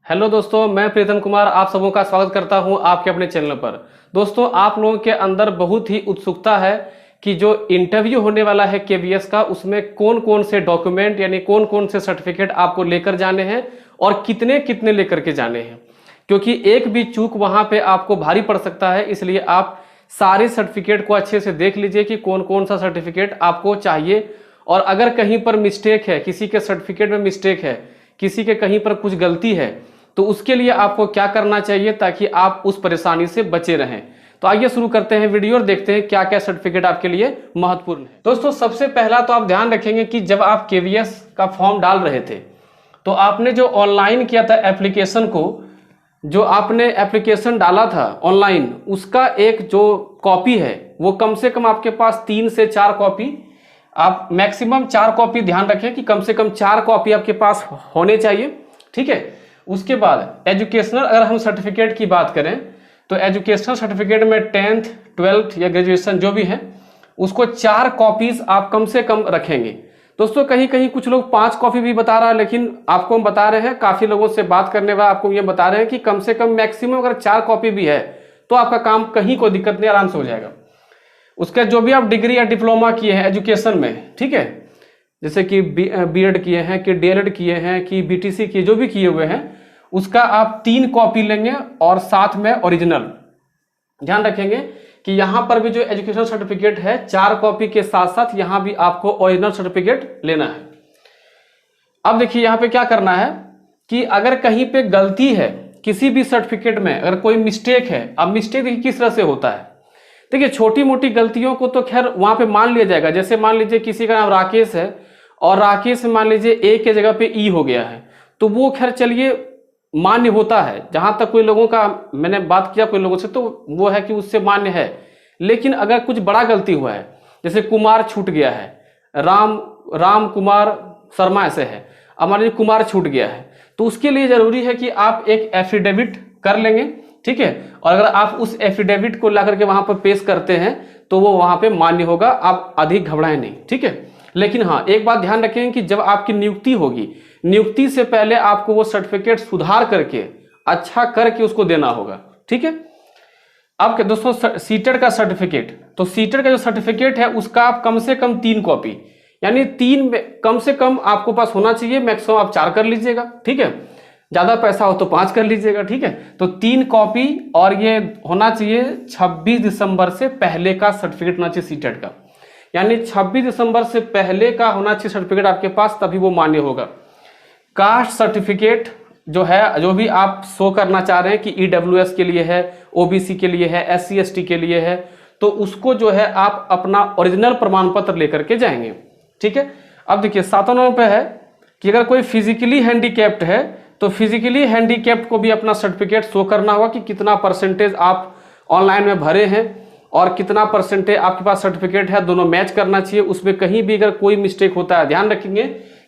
Hello दोस्तों, मैं प्रीतम कुमार आप सबों का स्वागत करता हूं आपके अपने चैनल पर। दोस्तों, आप लोगों के अंदर बहुत ही उत्सुकता है कि जो इंटरव्यू होने वाला है केवीएस का, उसमें कौन कौन से डॉक्यूमेंट यानी कौन कौन से सर्टिफिकेट आपको लेकर जाने हैं और कितने कितने लेकर के जाने हैं, क्योंकि एक भी चूक वहां पे आपको भारी पड़ सकता है। इसलिए आप सारे सर्टिफिकेट को अच्छे से देख लीजिए कि कौन कौन सा सर्टिफिकेट आपको चाहिए, और अगर कहीं पर मिस्टेक है, किसी के सर्टिफिकेट में मिस्टेक है, किसी के कहीं पर कुछ गलती है, तो उसके लिए आपको क्या करना चाहिए ताकि आप उस परेशानी से बचे रहें। तो आइए शुरू करते हैं वीडियो और देखते हैं क्या क्या सर्टिफिकेट आपके लिए महत्वपूर्ण है। दोस्तों, सबसे पहला तो आप ध्यान रखेंगे कि जब आप केवीएस का फॉर्म डाल रहे थे तो आपने जो ऑनलाइन किया था एप्लीकेशन को, जो आपने एप्लीकेशन डाला था ऑनलाइन, उसका एक जो कॉपी है वो कम से कम आपके पास 3 से 4 कॉपी, आप मैक्सिमम 4 कॉपी ध्यान रखें कि कम से कम 4 कॉपी आपके पास होने चाहिए। ठीक है। उसके बाद एजुकेशनल, अगर हम सर्टिफिकेट की बात करें तो एजुकेशनल सर्टिफिकेट में 10th 12th या ग्रेजुएशन जो भी है उसको 4 कॉपीज आप कम से कम रखेंगे। दोस्तों, कहीं कहीं कुछ लोग 5 कॉपी भी बता रहा है, लेकिन आपको हम बता रहे हैं, काफी लोगों से बात करने वाला आपको ये बता रहे हैं कि कम से कम मैक्सिमम अगर 4 कॉपी भी है तो आपका काम कहीं कोई दिक्कत नहीं, आराम से हो जाएगा। उसका जो भी आप डिग्री या डिप्लोमा किए हैं एजुकेशन में, ठीक है, जैसे कि बीएड किए हैं, कि डीएलएड किए हैं, कि बीटीसी किए, जो भी किए हुए हैं, उसका आप 3 कॉपी लेंगे और साथ में ओरिजिनल। ध्यान रखेंगे कि यहां पर भी जो एजुकेशन सर्टिफिकेट है 4 कॉपी के साथ साथ यहां भी आपको ओरिजिनल सर्टिफिकेट लेना है। अब देखिए यहां पे क्या करना है कि अगर कहीं पे गलती है किसी भी सर्टिफिकेट में, अगर कोई मिस्टेक है, अब मिस्टेक देखिए किस तरह से होता है। देखिए, छोटी मोटी गलतियों को तो खैर वहां पे मान लिया जाएगा। जैसे मान लीजिए किसी का नाम राकेश है और राकेश में मान लीजिए ए के जगह पे ई हो गया है, तो वो खैर चलिए मान्य होता है। जहां तक कोई लोगों का मैंने बात किया कोई लोगों से, तो वो है कि उससे मान्य है। लेकिन अगर कुछ बड़ा गलती हुआ है, जैसे कुमार छूट गया है, राम कुमार शर्मा ऐसे है, हमारे कुमार छूट गया है, तो उसके लिए जरूरी है कि आप एक एफिडेविट कर लेंगे। ठीक है। और अगर आप उस एफिडेविट को ला करके वहां पर पेश करते हैं तो वो वहां पे मान्य होगा, आप अधिक घबराएं नहीं। ठीक है। लेकिन हाँ, एक बात ध्यान रखें कि जब आपकी नियुक्ति होगी, नियुक्ति से पहले आपको वो सर्टिफिकेट सुधार करके अच्छा करके उसको देना होगा। ठीक है। अब क्या दोस्तों, सीटेड का सर्टिफिकेट, तो सीटेड का जो सर्टिफिकेट है उसका आप कम से कम 3 कॉपी, यानी 3 कम से कम आपको पास होना चाहिए। मैक्सिमम आप 4 कर लीजिएगा। ठीक है। ज्यादा पैसा हो तो 5 कर लीजिएगा। ठीक है। तो 3 कॉपी, और ये होना चाहिए 26 दिसंबर से पहले का सर्टिफिकेट होना चाहिए सीटेड का, यानी 26 दिसंबर से पहले का होना चाहिए सर्टिफिकेट आपके पास, तभी वो मान्य होगा। कास्ट सर्टिफिकेट जो है, जो भी आप शो करना चाह रहे हैं कि ईडब्ल्यूएस के लिए है, ओबीसी के लिए है, एससी एसटी के लिए है, तो उसको जो है आप अपना ओरिजिनल प्रमाण पत्र लेकर के जाएंगे। ठीक है। अब देखिए 7 नंबर पे है कि अगर कोई फिजिकली हैंडीकैप्ड है तो फिजिकली हैंडीकैप्ड को भी अपना सर्टिफिकेट शो करना होगा कि कितना परसेंटेज आप ऑनलाइन में भरे हैं और कितना परसेंटेज आपके पास सर्टिफिकेट है, दोनों मैच करना चाहिए। उसमें कहीं भी अगर कोई मिस्टेक होता है, ध्यान रखेंगे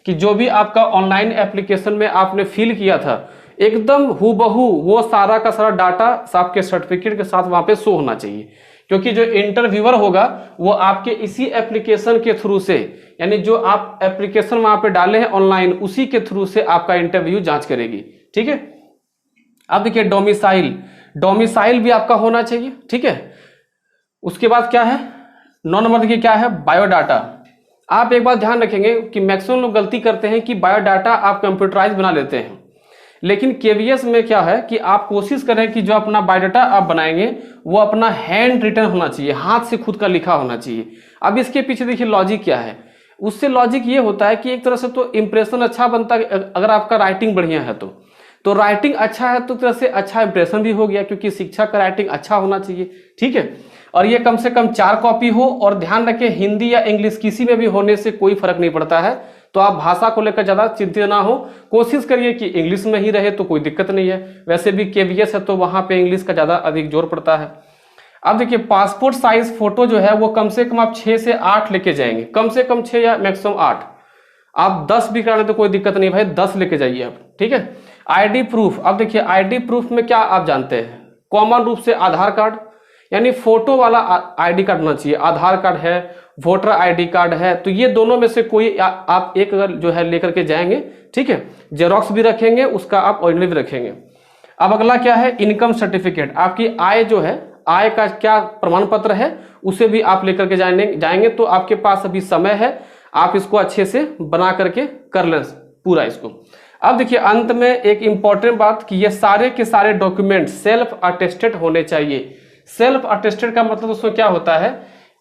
कि जो भी आपका ऑनलाइन एप्लीकेशन में आपने फिल किया था एकदम हूबहू वो सारा का सारा डाटा आपके सर्टिफिकेट के साथ वहां पे शो होना चाहिए, क्योंकि जो इंटरव्यूअर होगा वो आपके इसी एप्लीकेशन के थ्रू से, यानी जो आप एप्लीकेशन वहां पे डाले हैं ऑनलाइन, उसी के थ्रू से आपका इंटरव्यू जांच करेगी। ठीक है। अब देखिए डोमिसाइल भी आपका होना चाहिए। ठीक है। उसके बाद क्या है, 9 नंबर देखिए क्या है, बायोडाटा। आप एक बात ध्यान रखेंगे कि मैक्सिमम लोग गलती करते हैं कि बायोडाटा आप कंप्यूटराइज बना लेते हैं, लेकिन केवीएस में क्या है कि आप कोशिश करें कि जो अपना बायोडाटा आप बनाएंगे वो अपना हैंड रिटन होना चाहिए, हाथ से खुद का लिखा होना चाहिए। अब इसके पीछे देखिए लॉजिक क्या है, उससे लॉजिक ये होता है कि एक तरह से तो इंप्रेशन अच्छा बनता है, अगर आपका राइटिंग बढ़िया है तो राइटिंग अच्छा है तो तरह से अच्छा इंप्रेशन भी हो गया, क्योंकि शिक्षक का राइटिंग अच्छा होना चाहिए। ठीक है। और ये कम से कम 4 कॉपी हो, और ध्यान रखें हिंदी या इंग्लिश किसी में भी होने से कोई फर्क नहीं पड़ता है, तो आप भाषा को लेकर ज्यादा चिंतित ना हो, कोशिश करिए कि इंग्लिश में ही रहे तो कोई दिक्कत नहीं है। वैसे भी केवीएस है तो वहां पे इंग्लिश का ज्यादा अधिक जोर पड़ता है। अब देखिए पासपोर्ट साइज फोटो जो है वो कम से कम आप 6 से 8 लेके जाएंगे, कम से कम 6 या मैक्सिमम 8। आप 10 भी कराने तो कोई दिक्कत नहीं भाई, 10 लेके जाइए आप। ठीक है। आईडी प्रूफ, अब देखिए आईडी प्रूफ में क्या आप जानते हैं, कॉमन रूप से आधार कार्ड, यानी फोटो वाला आईडी कार्ड होना चाहिए। आधार कार्ड है, वोटर आईडी कार्ड है, तो ये दोनों में से कोई आप एक अगर जो है लेकर के जाएंगे, ठीक है, जेरोक्स भी रखेंगे, उसका आप ओरिजिनल भी रखेंगे। अब अगला क्या है, इनकम सर्टिफिकेट, आपकी आय जो है, आय का क्या प्रमाण पत्र है, उसे भी आप लेकर के जाएंगे। तो आपके पास अभी समय है, आप इसको अच्छे से बना करके कर लें पूरा इसको। अब देखिए अंत में एक इंपॉर्टेंट बात कि ये सारे के सारे डॉक्यूमेंट सेल्फ अटेस्टेड होने चाहिए। सेल्फ अटेस्टेड का मतलब दोस्तों क्या होता है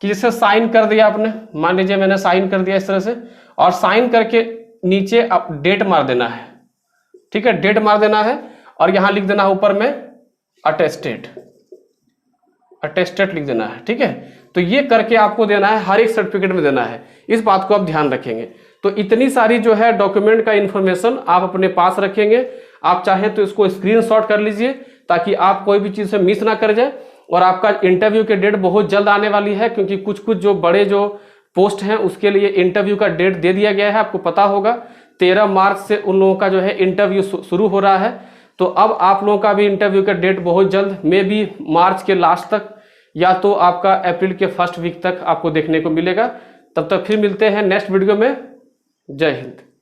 कि जैसे साइन कर दिया आपने, मान लीजिए मैंने साइन कर दिया इस तरह से, और साइन करके नीचे आप डेट मार देना है, ठीक है, डेट मार देना है, और यहां लिख देना है ऊपर में अटेस्टेड, अटेस्टेड लिख देना है, ठीक है। तो ये करके आपको देना है, हर एक सर्टिफिकेट में देना है, इस बात को आप ध्यान रखेंगे। तो इतनी सारी जो है डॉक्यूमेंट का इंफॉर्मेशन आप अपने पास रखेंगे। आप चाहें तो इसको स्क्रीनशॉट कर लीजिए ताकि आप कोई भी चीज़ से मिस ना कर जाए। और आपका इंटरव्यू की डेट बहुत जल्द आने वाली है, क्योंकि कुछ कुछ जो बड़े जो पोस्ट हैं उसके लिए इंटरव्यू का डेट दे दिया गया है। आपको पता होगा 13 मार्च से उन लोगों का जो है इंटरव्यू शुरू हो रहा है। तो अब आप लोगों का भी इंटरव्यू का डेट बहुत जल्द, मे बी मार्च के लास्ट तक या तो आपका अप्रैल के फर्स्ट वीक तक आपको देखने को मिलेगा। तब तक फिर मिलते हैं नेक्स्ट वीडियो में। जय हिंद।